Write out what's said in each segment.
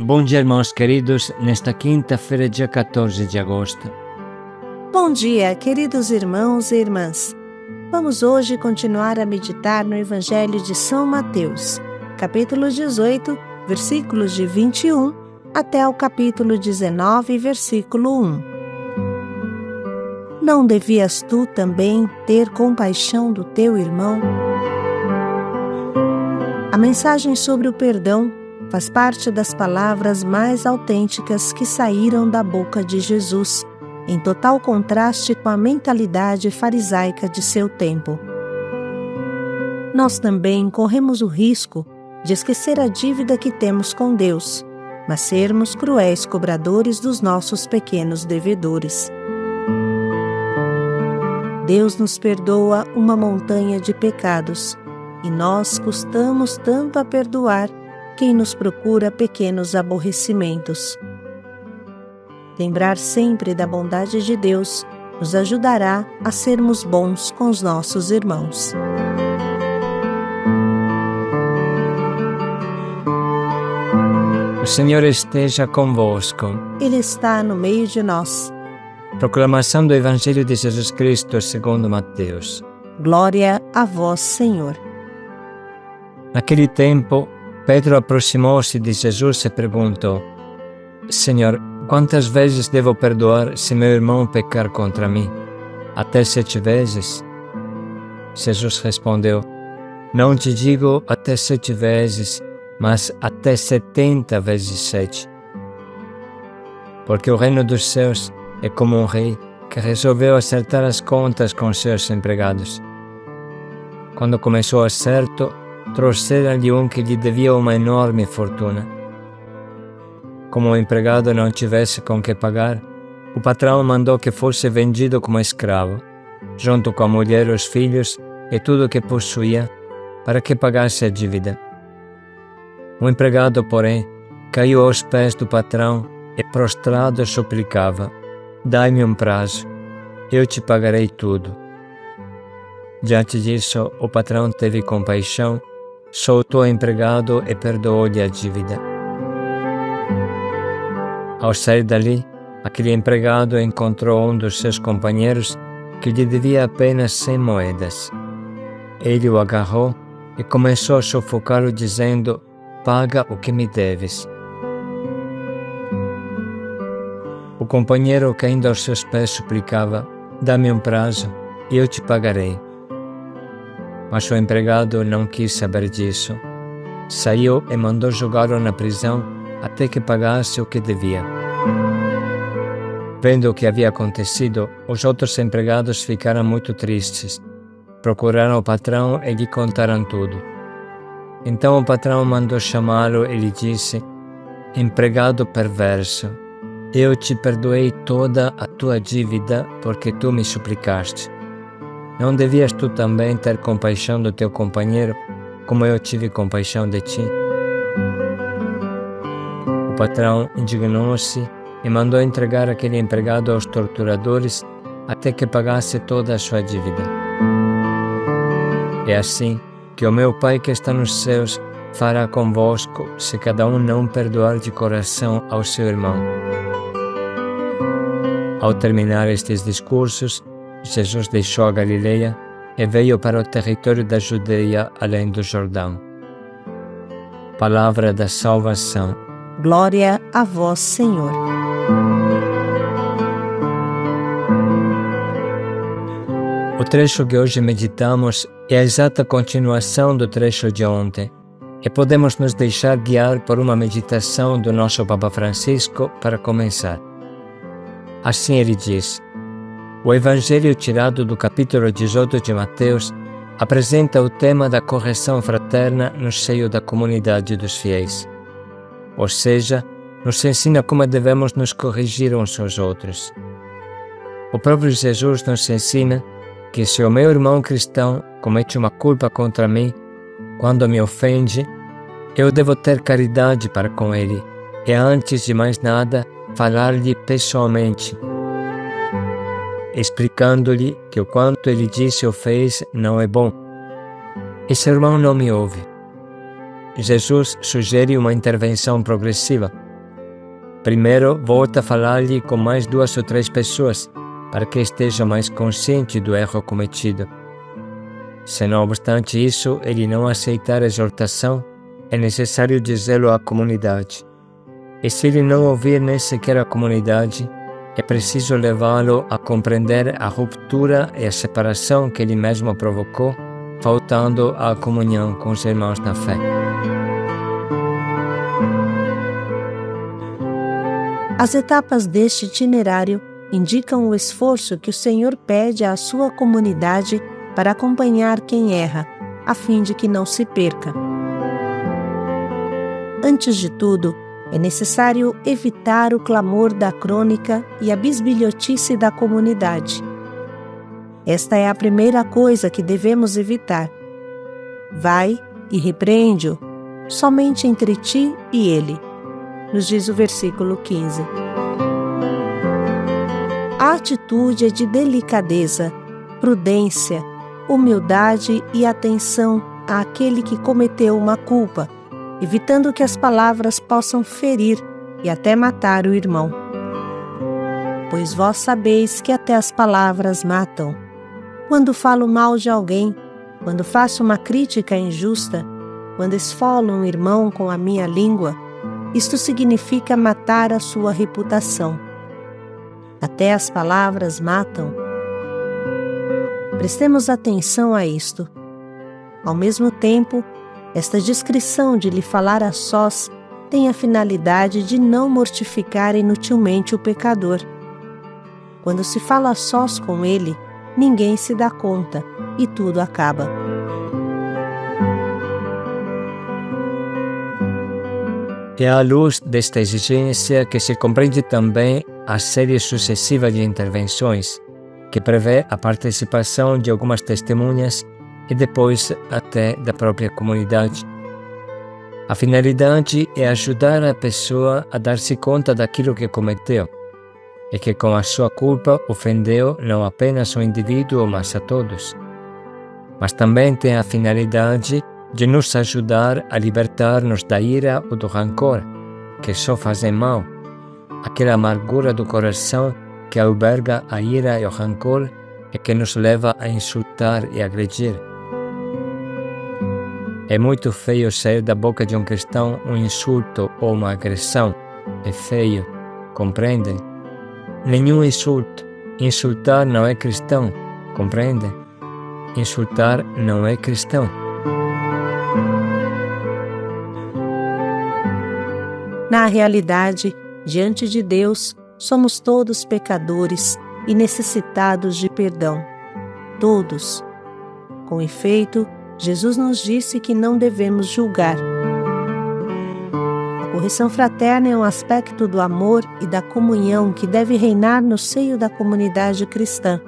Bom dia, irmãos queridos, nesta quinta-feira, dia 14 de agosto. Bom dia, queridos irmãos e irmãs. Vamos hoje continuar a meditar no Evangelho de São Mateus, capítulo 18, versículos de 21 até o capítulo 19, versículo 1. Não devias tu também ter compaixão do teu irmão? A mensagem sobre o perdão faz parte das palavras mais autênticas que saíram da boca de Jesus, em total contraste com a mentalidade farisaica de seu tempo. Nós também corremos o risco de esquecer a dívida que temos com Deus, mas sermos cruéis cobradores dos nossos pequenos devedores. Deus nos perdoa uma montanha de pecados, e nós custamos tanto a perdoar quem nos procura pequenos aborrecimentos. Lembrar sempre da bondade de Deus nos ajudará a sermos bons com os nossos irmãos. O Senhor esteja convosco. Ele está no meio de nós. Proclamação do Evangelho de Jesus Cristo segundo Mateus. Glória a vós, Senhor. Naquele tempo, Pedro aproximou-se de Jesus e perguntou: Senhor, quantas vezes devo perdoar se meu irmão pecar contra mim? Até 7 vezes? Jesus respondeu: Não te digo até 7 vezes, mas até 70 vezes 7. Porque o reino dos céus é como um rei que resolveu acertar as contas com seus empregados. Quando começou o acerto, trouxeram-lhe um que lhe devia uma enorme fortuna. Como o empregado não tivesse com que pagar, o patrão mandou que fosse vendido como escravo, junto com a mulher, os filhos e tudo o que possuía, para que pagasse a dívida. O empregado, porém, caiu aos pés do patrão e, prostrado, suplicava: Dai-me um prazo, eu te pagarei tudo. Diante disso, o patrão teve compaixão, soltou o empregado e perdoou-lhe a dívida. Ao sair dali, aquele empregado encontrou um dos seus companheiros que lhe devia apenas 100 moedas. Ele o agarrou e começou a sufocá-lo, dizendo: Paga o que me deves. O companheiro, caindo aos seus pés, suplicava: Dá-me um prazo e eu te pagarei. Mas o empregado não quis saber disso. Saiu e mandou jogá-lo na prisão até que pagasse o que devia. Vendo o que havia acontecido, os outros empregados ficaram muito tristes. Procuraram o patrão e lhe contaram tudo. Então o patrão mandou chamá-lo e lhe disse: Empregado perverso, eu te perdoei toda a tua dívida porque tu me suplicaste. Não devias tu também ter compaixão do teu companheiro, como eu tive compaixão de ti? O patrão indignou-se e mandou entregar aquele empregado aos torturadores até que pagasse toda a sua dívida. É assim que o meu Pai que está nos céus fará convosco, se cada um não perdoar de coração ao seu irmão. Ao terminar estes discursos, Jesus deixou a Galileia e veio para o território da Judeia, além do Jordão. Palavra da salvação. Glória a vós, Senhor. O trecho que hoje meditamos é a exata continuação do trecho de ontem, e podemos nos deixar guiar por uma meditação do nosso Papa Francisco para começar. Assim ele diz: o Evangelho tirado do capítulo 18 de Mateus apresenta o tema da correção fraterna no seio da comunidade dos fiéis. Ou seja, nos ensina como devemos nos corrigir uns aos outros. O próprio Jesus nos ensina que se o meu irmão cristão comete uma culpa contra mim, quando me ofende, eu devo ter caridade para com ele e, antes de mais nada, falar-lhe pessoalmente, explicando-lhe que o quanto ele disse ou fez não é bom. Esse irmão não me ouve. Jesus sugere uma intervenção progressiva, Primeiro, volta a falar-lhe com mais 2 ou 3 pessoas, para que esteja mais consciente do erro cometido. Se não obstante isso, ele não aceitar a exortação, é necessário dizê-lo à comunidade. E se ele não ouvir nem sequer a comunidade, é preciso levá-lo a compreender a ruptura e a separação que ele mesmo provocou, faltando à comunhão com os irmãos na fé. As etapas deste itinerário indicam o esforço que o Senhor pede à sua comunidade para acompanhar quem erra, a fim de que não se perca. Antes de tudo, é necessário evitar o clamor da crônica e a bisbilhotice da comunidade. Esta é a primeira coisa que devemos evitar. Vai e repreende-o, somente entre ti e ele, nos diz o versículo 15. A atitude é de delicadeza, prudência, humildade e atenção àquele que cometeu uma culpa, evitando que as palavras possam ferir e até matar o irmão. Pois vós sabeis que até as palavras matam. Quando falo mal de alguém, quando faço uma crítica injusta, quando esfolo um irmão com a minha língua, isto significa matar a sua reputação. Até as palavras matam. Prestemos atenção a isto. Ao mesmo tempo, esta descrição de lhe falar a sós tem a finalidade de não mortificar inutilmente o pecador. Quando se fala a sós com ele, ninguém se dá conta e tudo acaba. É à luz desta exigência que se compreende também a série sucessiva de intervenções, que prevê a participação de algumas testemunhas e depois até da própria comunidade. A finalidade é ajudar a pessoa a dar-se conta daquilo que cometeu e que com a sua culpa ofendeu não apenas o indivíduo, mas a todos. Mas também tem a finalidade de nos ajudar a libertar-nos da ira ou do rancor, que só fazem mal, aquela amargura do coração que alberga a ira e o rancor e que nos leva a insultar e agredir. É muito feio sair da boca de um cristão um insulto ou uma agressão. É feio, compreendem? Nenhum insulto. Insultar não é cristão, compreendem? Insultar não é cristão. Na realidade, diante de Deus, somos todos pecadores e necessitados de perdão. Todos. Com efeito, Jesus nos disse que não devemos julgar. A correção fraterna é um aspecto do amor e da comunhão que deve reinar no seio da comunidade cristã.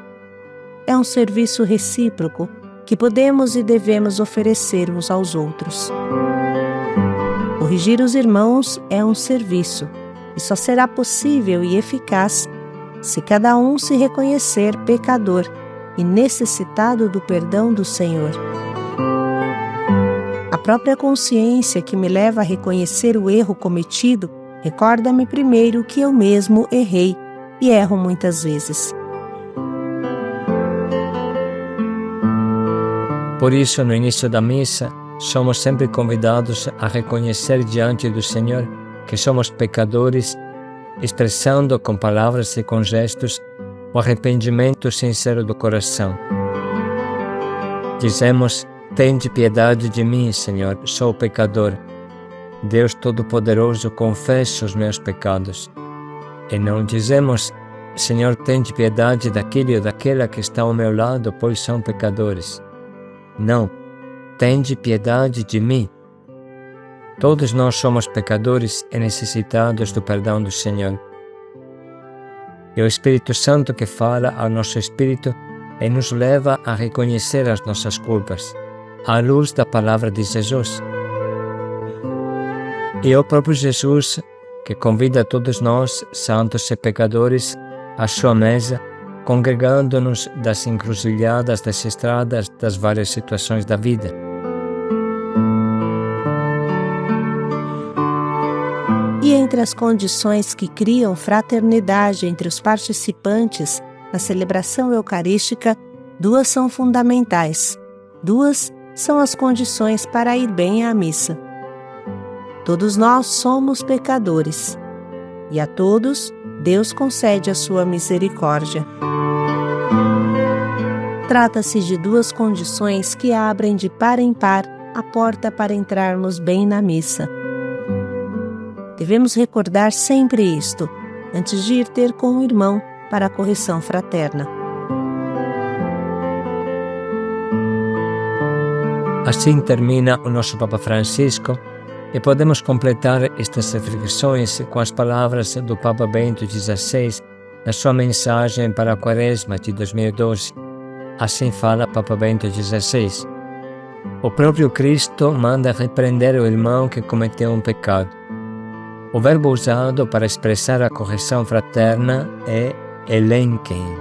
É um serviço recíproco que podemos e devemos oferecer uns aos outros. Corrigir os irmãos é um serviço, e só será possível e eficaz se cada um se reconhecer pecador e necessitado do perdão do Senhor. A própria consciência que me leva a reconhecer o erro cometido recorda-me primeiro que eu mesmo errei e erro muitas vezes. Por isso, no início da missa, somos sempre convidados a reconhecer diante do Senhor que somos pecadores, expressando com palavras e com gestos o arrependimento sincero do coração. Dizemos: tende piedade de mim, Senhor, sou pecador. Deus Todo-Poderoso, confesso os meus pecados. E não dizemos: Senhor, tende piedade daquele ou daquela que está ao meu lado, pois são pecadores. Não, tende piedade de mim. Todos nós somos pecadores e necessitados do perdão do Senhor. É o Espírito Santo que fala ao nosso espírito e nos leva a reconhecer as nossas culpas, à luz da palavra de Jesus. E é o próprio Jesus que convida todos nós, santos e pecadores, à sua mesa, congregando-nos das encruzilhadas, das estradas, das várias situações da vida. E E entre as condições que criam fraternidade entre os participantes na celebração eucarística, 2 são fundamentais. 2 são as condições para ir bem à missa. Todos nós somos pecadores, e a todos Deus concede a sua misericórdia. Trata-se de 2 condições que abrem de par em par a porta para entrarmos bem na missa. Devemos recordar sempre isto, antes de ir ter com o irmão para a correção fraterna. Assim termina o nosso Papa Francisco e podemos completar estas reflexões com as palavras do Papa Bento XVI na sua mensagem para a Quaresma de 2012. Assim fala Papa Bento XVI. O próprio Cristo manda repreender o irmão que cometeu um pecado. O verbo usado para expressar a correção fraterna é elenquein.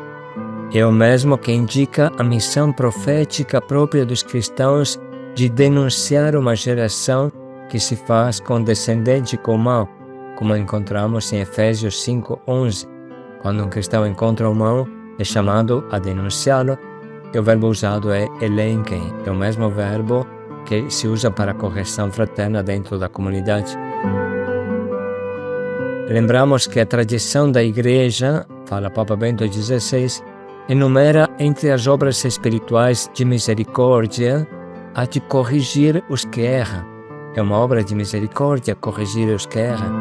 É o mesmo que indica a missão profética própria dos cristãos de denunciar uma geração que se faz condescendente com o mal, como encontramos em Efésios 5:11. Quando um cristão encontra o mal, é chamado a denunciá-lo, e o verbo usado é elenquein, é o mesmo verbo que se usa para a correção fraterna dentro da comunidade. Lembramos que a tradição da Igreja, fala Papa Bento XVI, enumera entre as obras espirituais de misericórdia a de corrigir os que erram. É uma obra de misericórdia corrigir os que erram.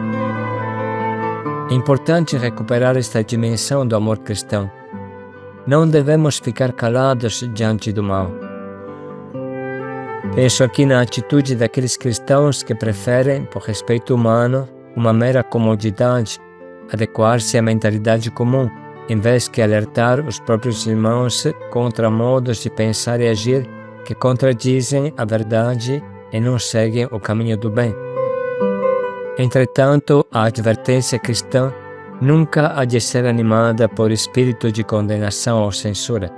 É importante recuperar esta dimensão do amor cristão. Não devemos ficar calados diante do mal. Penso aqui na atitude daqueles cristãos que preferem, por respeito humano, uma mera comodidade, adequar-se à mentalidade comum, em vez que alertar os próprios irmãos contra modos de pensar e agir que contradizem a verdade e não seguem o caminho do bem. Entretanto, a advertência cristã nunca há de ser animada por espírito de condenação ou censura.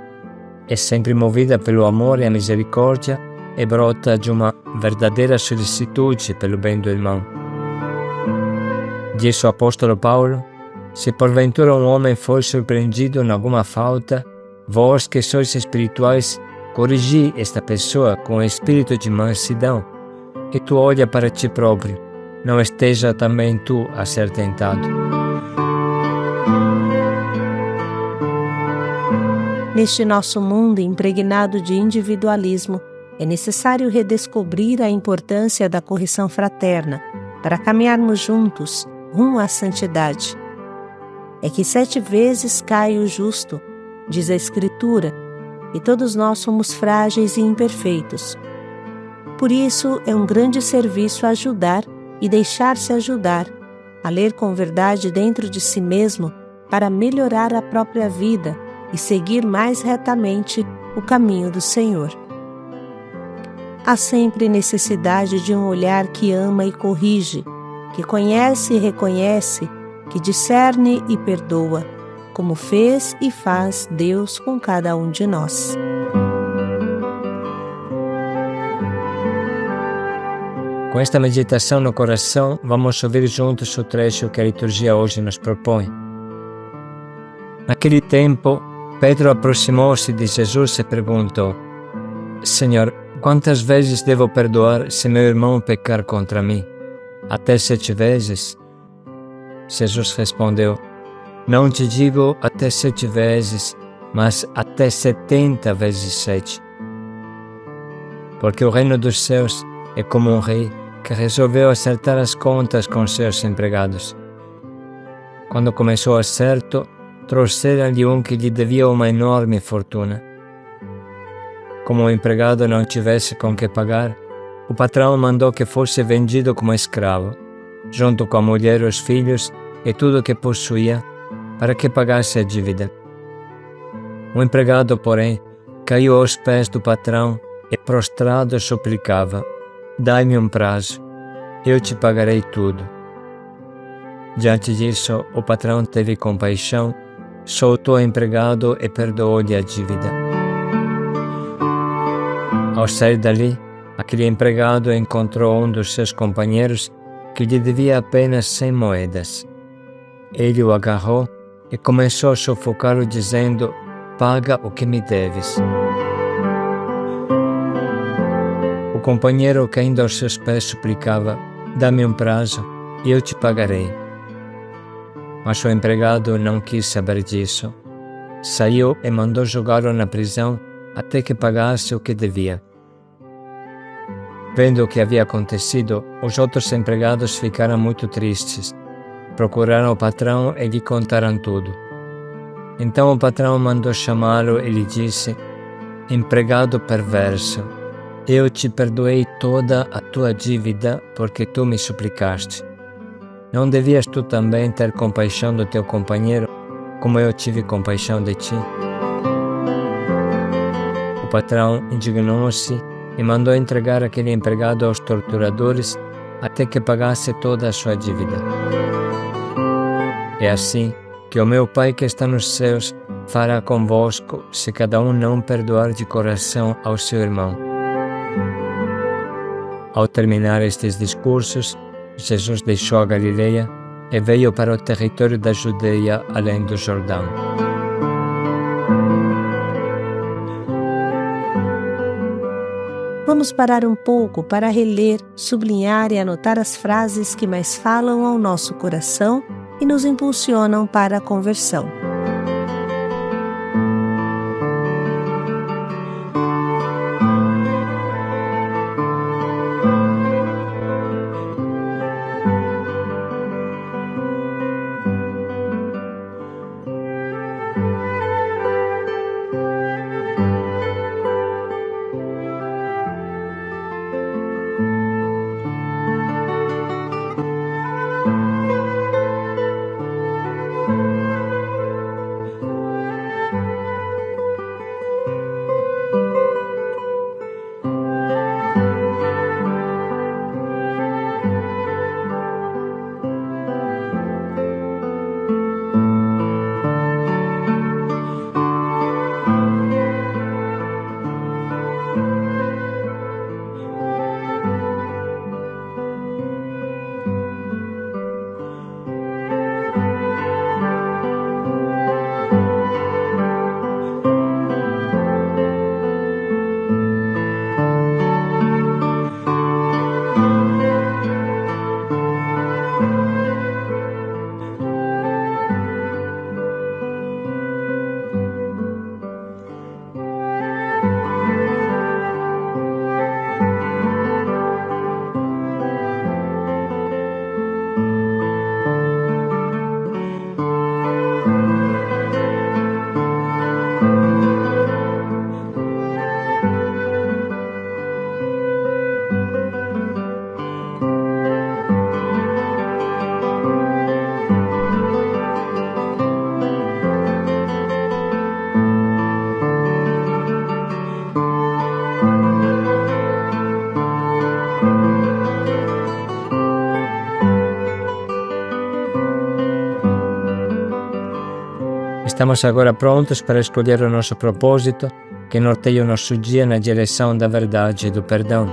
É sempre movida pelo amor e a misericórdia e brota de uma verdadeira solicitude pelo bem do irmão. Diz o apóstolo Paulo: se porventura um homem for surpreendido em alguma falta, vós que sois espirituais, corrigi esta pessoa com espírito de mansidão, e tu olha para ti próprio, não esteja também tu a ser tentado. Neste nosso mundo impregnado de individualismo, é necessário redescobrir a importância da correção fraterna para caminharmos juntos rumo à santidade. É que 7 vezes cai o justo, diz a Escritura, e todos nós somos frágeis e imperfeitos. Por isso, é um grande serviço ajudar e deixar-se ajudar, a ler com verdade dentro de si mesmo para melhorar a própria vida e seguir mais retamente o caminho do Senhor. Há sempre necessidade de um olhar que ama e corrige, que conhece e reconhece, que discerne e perdoa, como fez e faz Deus com cada um de nós. Com esta meditação no coração, vamos ouvir juntos o trecho que a liturgia hoje nos propõe. Naquele tempo, Pedro aproximou-se de Jesus e perguntou: Senhor, quantas vezes devo perdoar se meu irmão pecar contra mim? Até 7 vezes? Jesus respondeu: Não te digo até 7 vezes, mas até 70 vezes 7. Porque o reino dos céus é como um rei que resolveu acertar as contas com seus empregados. Quando começou o acerto, trouxeram-lhe um que lhe devia uma enorme fortuna. Como o empregado não tivesse com que pagar, o patrão mandou que fosse vendido como escravo, junto com a mulher, os filhos e tudo o que possuía, para que pagasse a dívida. O empregado, porém, caiu aos pés do patrão e, prostrado, suplicava: Dai-me um prazo, eu te pagarei tudo. Diante disso, o patrão teve compaixão, soltou o empregado e perdoou-lhe a dívida. Ao sair dali, aquele empregado encontrou um dos seus companheiros que lhe devia apenas 100 moedas. Ele o agarrou e começou a sufocá-lo, dizendo: "Paga o que me deves." O companheiro, caindo aos seus pés, suplicava: "Dá-me um prazo e eu te pagarei." Mas o empregado não quis saber disso. Saiu e mandou jogá-lo na prisão até que pagasse o que devia. Vendo o que havia acontecido, os outros empregados ficaram muito tristes. Procuraram o patrão e lhe contaram tudo. Então o patrão mandou chamá-lo e lhe disse: "Empregado perverso, eu te perdoei toda a tua dívida porque tu me suplicaste. Não devias tu também ter compaixão do teu companheiro, como eu tive compaixão de ti?" O patrão indignou-se e mandou entregar aquele empregado aos torturadores até que pagasse toda a sua dívida. É assim que o meu Pai que está nos céus fará convosco, se cada um não perdoar de coração ao seu irmão. Ao terminar estes discursos, Jesus deixou a Galileia e veio para o território da Judeia, além do Jordão. Vamos parar um pouco para reler, sublinhar e anotar as frases que mais falam ao nosso coração e nos impulsionam para a conversão. Estamos agora prontos para escolher o nosso propósito, que norteia o nosso dia na direção da verdade e do perdão.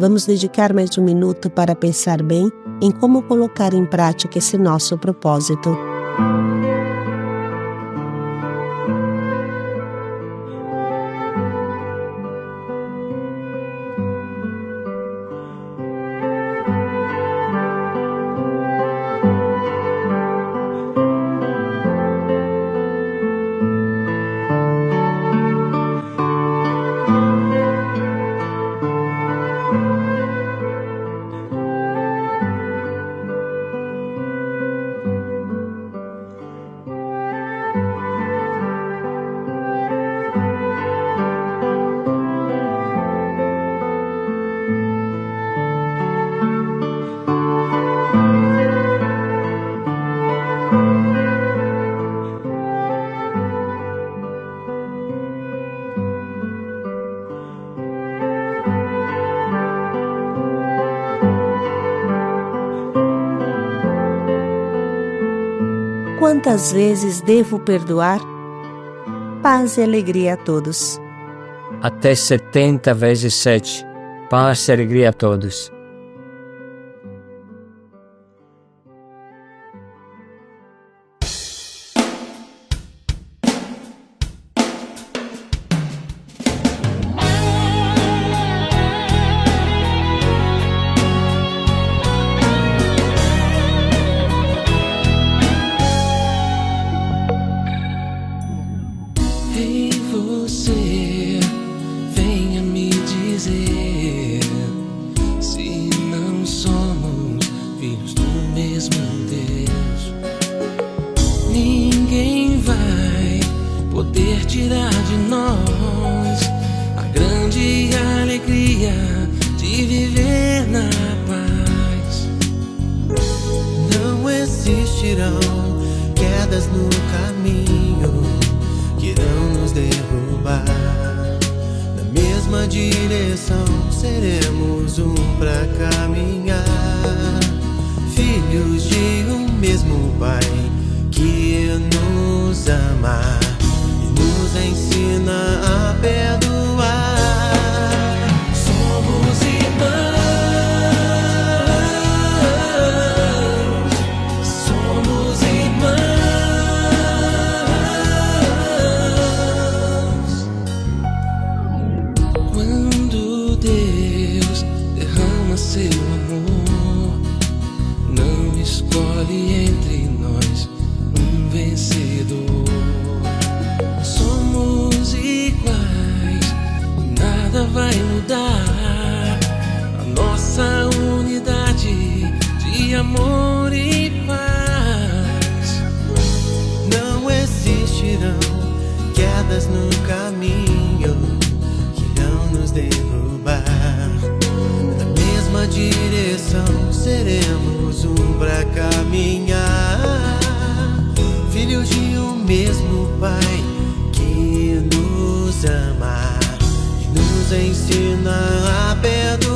Vamos dedicar mais um minuto para pensar bem em como colocar em prática esse nosso propósito. Quantas vezes devo perdoar? Paz e alegria a todos. Até 70 vezes 7. Paz e alegria a todos. Ei, você, venha me dizer se não somos filhos do mesmo Deus. Ninguém vai poder tirar de nós a grande alegria de viver na paz. Não existirão quedas no caminho que irão nos derrubar. Na mesma direção seremos um pra caminhar. Filhos de um mesmo Pai que nos ama e nos ensina a perdoar. Somos irmãos, somos irmãos. Quando Deus derrama seu amor, não escolhe entre nós um vencedor. Somos iguais, nada vai mudar a nossa unidade de amor e paz. Não existirão quedas no caminho que irão nos derrubar. Na mesma direção seremos um pra caminhar. Filhos de um mesmo Pai que nos ama e nos ensina a perdoar.